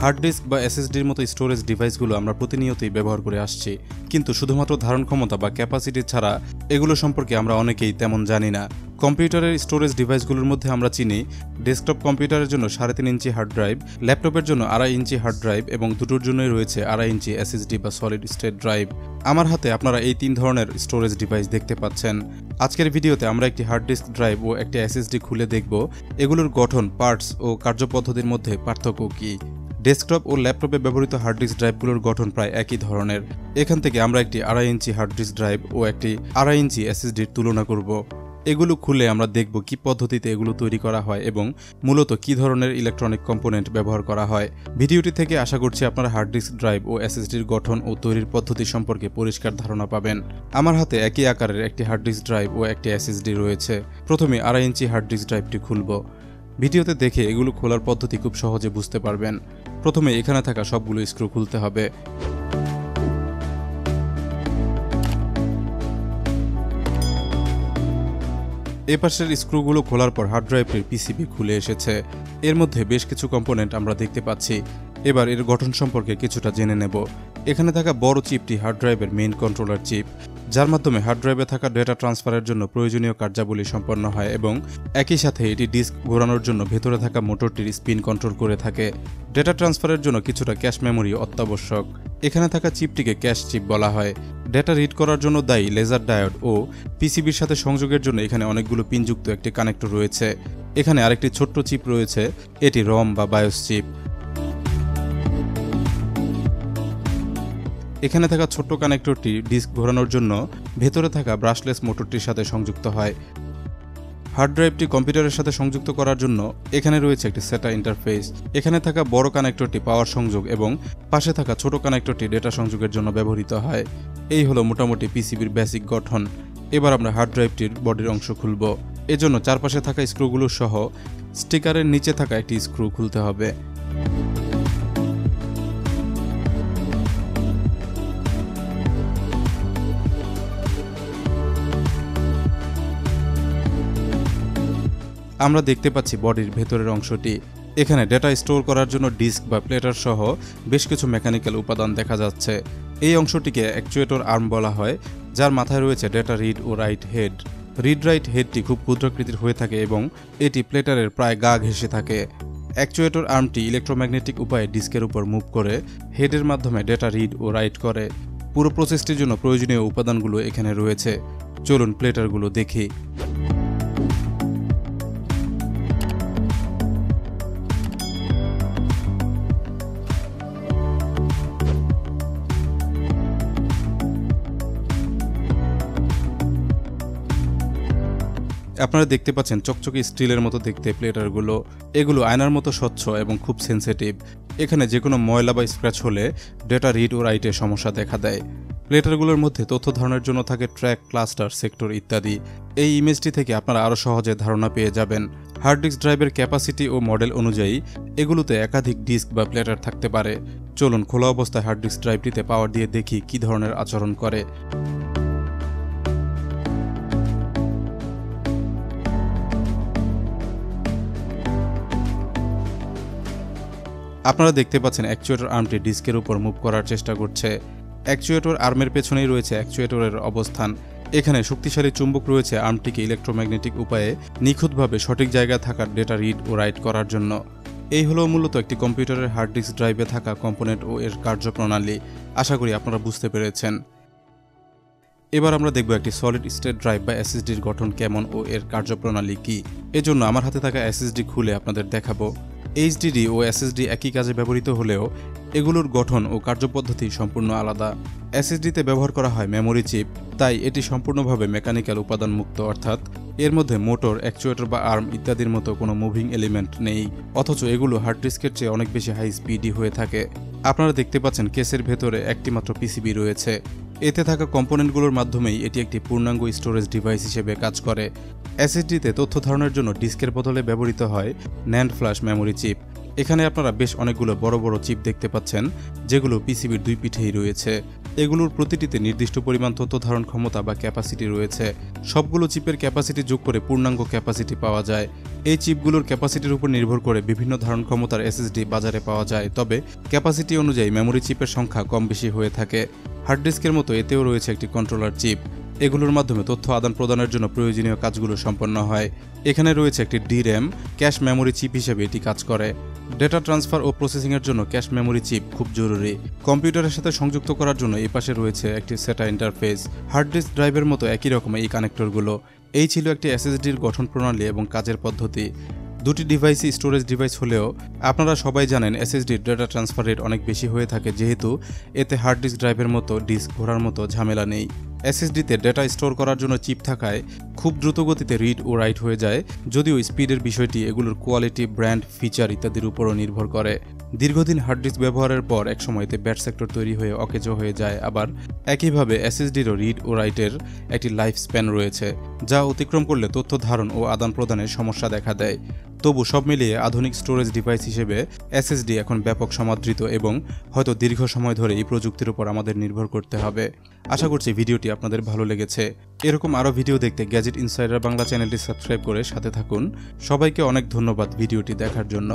Hard disk বা এসএসডির মতো storage ডিভাইসগুলো আমরা প্রতিনিয়তই ব্যবহার করে আসছি, কিন্তু শুধুমাত্র ধারণ ক্ষমতা বা ক্যাপাসিটি ছাড়া এগুলো সম্পর্কে আমরা অনেকেই তেমন জানি না। কম্পিউটারের স্টোরেজ ডিভাইসগুলোর মধ্যে আমরা চিনি ডেস্কটপ কম্পিউটারের জন্য 3.5 ইঞ্চি হার্ড ড্রাইভ, ল্যাপটপের জন্য 2.5 ইঞ্চি হার্ড ড্রাইভ এবং দুটোর জন্যই রয়েছে 2.5 ইঞ্চি এসএসডি বা সলিড স্টেট ড্রাইভ। আমার হাতে আপনারা এই 3 ধরনের স্টোরেজ ডিভাইস দেখতে পাচ্ছেন। আজকের ভিডিওতে আমরা একটি হার্ড ডিস্ক ড্রাইভ ও একটি এসএসডি খুলে দেখব এগুলোর গঠন, পার্টস ও কার্যপদ্ধতির মধ্যে পার্থক্য কী। ডেস্কটপ ও ল্যাপটপে ব্যবহৃত হার্ড ডিস্ক ড্রাইভগুলোর গঠন প্রায় একই ধরনের। এখান থেকে আমরা একটি 2.5 ইঞ্চি হার্ড ডিস্ক ড্রাইভ ও একটি 2.5 ইঞ্চি এসএসডির তুলনা করব। এগুলো খুলে আমরা দেখব কি পদ্ধতিতে এগুলো তৈরি করা হয় এবং মূলত কি ধরনের ইলেকট্রনিক কম্পোনেন্ট ব্যবহার করা হয়। ভিডিওটি থেকে আশা করছি আপনারা হার্ড ডিস্ক ড্রাইভ ও এসএসডির গঠন ও তৈরির পদ্ধতি সম্পর্কে পরিষ্কার ধারণা পাবেন। আমার হাতে একই আকারের একটি হার্ড ডিস্ক ড্রাইভ ও একটি এসএসডি রয়েছে। প্রথমে 2.5 ইঞ্চি হার্ড ডিস্ক ড্রাইভটি খুলব। ভিডিওতে দেখে এগুলো খোলার পদ্ধতি খুব সহজে বুঝতে পারবেন। প্রথমে এখানে থাকা সবগুলো স্ক্রু খুলতে হবে। এ পাশের স্ক্রুগুলো খোলার পর হার্ড ড্রাইভটির পিসিবি খুলে এসেছে। এর মধ্যে বেশ কিছু কম্পোনেন্ট আমরা দেখতে পাচ্ছি। এবার এর গঠন সম্পর্কে কিছুটা জেনে নেব। এখানে থাকা বড় চিপটি হার্ড ড্রাইভের মেইন কন্ট্রোলার চিপ, যার মাধ্যমে হার্ড ড্রাইভে থাকা ডেটা ট্রান্সফারের জন্য প্রয়োজনীয় কার্যাবলী সম্পন্ন হয় এবং একই সাথে এটি ডিস্ক ঘোরানোর জন্য ভেতরে থাকা মোটরটির স্পিন কন্ট্রোল করে থাকে। ডেটা ট্রান্সফারের জন্য কিছুটা ক্যাশ মেমোরি অত্যাবশ্যক। এখানে থাকা চিপটিকে ক্যাশ চিপ বলা হয়। ডেটা রিড করার জন্য দায়ী লেজার ডায়োড ও পিসিবির সাথে সংযোগের জন্য এখানে অনেকগুলো পিনযুক্ত একটি কানেক্টর রয়েছে। এখানে আরেকটি ছোট্ট চিপ রয়েছে, এটি রম বা বায়োস চিপ। এখানে থাকা ছোট্ট কানেক্টরটি ডিস্ক ঘোরানোর জন্য ভেতরে থাকা ব্রাশলেস মোটরটির সাথে সংযুক্ত হয়। হার্ড ড্রাইভটি কম্পিউটারের সাথে সংযুক্ত করার জন্য এখানে রয়েছে একটি সেটা ইন্টারফেস। এখানে থাকা বড় কানেক্টরটি পাওয়ার সংযোগ এবং পাশে থাকা ছোট কানেক্টরটি ডেটা সংযোগের জন্য ব্যবহৃত হয়। এই হলো মোটামুটি পিসিবির বেসিক গঠন। এবার আমরা হার্ড ড্রাইভটির বডির অংশ খুলব। এজন্য চারপাশে থাকা স্ক্রুগুলো সহ স্টিকারের নিচে থাকা একটি স্ক্রু খুলতে হবে। আমরা দেখতে পাচ্ছি বডির ভেতরের অংশটি। এখানে ডেটা স্টোর করার জন্য ডিস্ক বা প্লেটার সহ বেশ কিছু মেকানিক্যাল উপাদান দেখা যাচ্ছে। এই অংশটিকে অ্যাকচুয়েটর আর্ম বলা হয়, যার মাথায় রয়েছে ডেটা রিড ও রাইট হেড। রিড রাইট হেডটি খুব ক্ষুদ্রাকৃতির হয়ে থাকে এবং এটি প্লেটারের প্রায় গা ঘেঁষে থাকে। অ্যাকচুয়েটর আর্মটি ইলেকট্রোম্যাগনেটিক উপায়ে ডিস্কের উপর মুভ করে হেডের মাধ্যমে ডেটা রিড ও রাইট করে। পুরো প্রসেসটির জন্য প্রয়োজনীয় উপাদানগুলো এখানে রয়েছে। চলুন প্লেটারগুলো দেখি। আপনারা দেখতে পাচ্ছেন চকচকে স্টিলের মতো দেখতে প্লেটারগুলো। এগুলো আয়নার মতো স্বচ্ছ এবং খুব সেন্সিটিভ। এখানে যে কোনো ময়লা বা স্ক্র্যাচ হলে ডেটা রিড ও রাইটের সমস্যা দেখা দেয়। প্লেটারগুলোর মধ্যে তথ্য ধারণের জন্য থাকে ট্র্যাক, ক্লাস্টার, সেক্টর ইত্যাদি। এই ইমেজটি থেকে আপনারা আরও সহজে ধারণা পেয়ে যাবেন। হার্ড ডিস্ক ড্রাইভের ক্যাপাসিটি ও মডেল অনুযায়ী এগুলোতে একাধিক ডিস্ক বা প্লেটার থাকতে পারে। চলুন খোলা অবস্থায় হার্ড ডিস্ক ড্রাইভটিতে পাওয়ার দিয়ে দেখি কী ধরনের আচরণ করে। আপনারা দেখতে পাচ্ছেন অ্যাকচুয়েটর আর্মটি ডিস্কের উপর মুভ করার চেষ্টা করছে। অ্যাকচুয়েটর আর্মের পেছনেই রয়েছে অ্যাকচুয়েটরের অবস্থান। এখানে শক্তিশালী চুম্বক রয়েছে আর্মটিকে ইলেকট্রোম্যাগনেটিক উপায়ে নিখুঁতভাবে সঠিক জায়গায় থাকা ডেটা রিড ও রাইট করার জন্য। এই হলো মূলত একটি কম্পিউটারের হার্ড ডিস্ক ড্রাইভে থাকা কম্পোনেন্ট ও এর কার্যপ্রণালী। আশা করি আপনারা বুঝতে পেরেছেন। এবার আমরা দেখব একটি সলিড স্টেট ড্রাইভ বা এসএসডির গঠন কেমন ও এর কার্যপ্রণালী কী। এজন্য আমার হাতে থাকা এসএসডি খুলে আপনাদের দেখাবো। এইচডিডি ও এসএসডি একই কাজে ব্যবহৃত হলেও এগুলোর গঠন ও কার্যপদ্ধতি সম্পূর্ণ আলাদা। এসএসডিতে ব্যবহার করা হয় মেমোরি চিপ, তাই এটি সম্পূর্ণভাবে মেকানিক্যাল উপাদান মুক্ত, অর্থাৎ এর মধ্যে মোটর, অ্যাকচুয়েটর বা আর্ম ইত্যাদির মতো কোনো মুভিং এলিমেন্ট নেই। অথচ এগুলো হার্ড ডিস্কের চেয়ে অনেক বেশি হাই স্পিডি হয়ে থাকে। আপনারা দেখতে পাচ্ছেন কেসের ভেতরে একটি মাত্র পিসিবি রয়েছে। এতে থাকা কম্পোনেন্টগুলোর মাধ্যমেই এটি একটি পূর্ণাঙ্গ স্টোরেজ ডিভাইস হিসেবে কাজ করে। এসএসডিতে তথ্য ধারণের জন্য ডিস্কের বদলে ব্যবহৃত হয় ন্যান্ড ফ্ল্যাশ মেমোরি চিপ। এখানে আপনারা বেশ অনেকগুলো বড় বড় চিপ দেখতে পাচ্ছেন, যেগুলো পিসিবির দুই পিঠেই রয়েছে। এগুলোর প্রতিটিতে নির্দিষ্ট পরিমাণ তথ্য ধারণ ক্ষমতা বা ক্যাপাসিটি রয়েছে। সবগুলো চিপের ক্যাপাসিটি যোগ করে পূর্ণাঙ্গ ক্যাপাসিটি পাওয়া যায়। এই চিপগুলোর ক্যাপাসিটির উপর নির্ভর করে বিভিন্ন ধারণ ক্ষমতার এসএসডি বাজারে পাওয়া যায়, তবে ক্যাপাসিটি অনুযায়ী মেমোরি চিপের সংখ্যা কম বেশি হয়ে থাকে। হার্ড ডিস্কের মতো এতেও রয়েছে একটি কন্ট্রোলার চিপ। এগুলোর মাধ্যমে তথ্য আদান প্রদানের জন্য প্রয়োজনীয় কাজগুলো সম্পন্ন হয়। এখানে রয়েছে একটি DRAM, ক্যাশ মেমোরি চিপ হিসেবে এটি কাজ করে। ডেটা ট্রান্সফার ও প্রসেসিংয়ের জন্য ক্যাশ মেমোরি চিপ খুব জরুরি। কম্পিউটারের সাথে সংযুক্ত করার জন্য এই পাশে রয়েছে একটি SATA ইন্টারফেস। হার্ড ডিস্ক ড্রাইভের মতো একই রকম এই কানেক্টরগুলো। এই ছিল একটি SSDর গঠন প্রণালী এবং কাজের পদ্ধতি। দুটি ডিভাইসই স্টোরেজ ডিভাইস হলেও আপনারা সবাই জানেন SSDর ডেটা ট্রান্সফার রেট অনেক বেশি হয়ে থাকে, যেহেতু এতে হার্ড ডিস্ক ড্রাইভের মতো ডিস্ক ঘোরার মতো ঝামেলা নেই। SSDতে ডেটা স্টোর করার জন্য চিপ থাকায় খুব দ্রুত গতিতে রিড ও রাইট হয়ে যায়, যদিও স্পিডের বিষয়টি এগুলোর কোয়ালিটি, ব্র্যান্ড, ফিচার ইত্যাদির উপরও নির্ভর করে। দীর্ঘদিন হার্ড ডিস্ক ব্যবহারের পর একসময় এতে ব্যাড সেক্টর তৈরি হয়ে অকেজো হয়ে যায়। আবার একইভাবে SSDরও রিড ও রাইটের একটি লাইফ স্প্যান রয়েছে, যা অতিক্রম করলে তথ্য ধারণ ও আদান প্রদানের সমস্যা দেখা দেয়। তবু সব মিলিয়ে আধুনিক স্টোরেজ ডিভাইস হিসেবে SSD এখন ব্যাপক সমাদৃত এবং হয়তো দীর্ঘ সময় ধরে এই প্রযুক্তির উপর আমাদের নির্ভর করতে হবে। আশা করছি ভিডিওটি আপনাদের ভালো লেগেছে। এরকম আরও ভিডিও দেখতে গ্যাজেট ইনসাইডার বাংলা চ্যানেলটি সাবস্ক্রাইব করে সাথে থাকুন। সবাইকে অনেক ধন্যবাদ ভিডিওটি দেখার জন্য।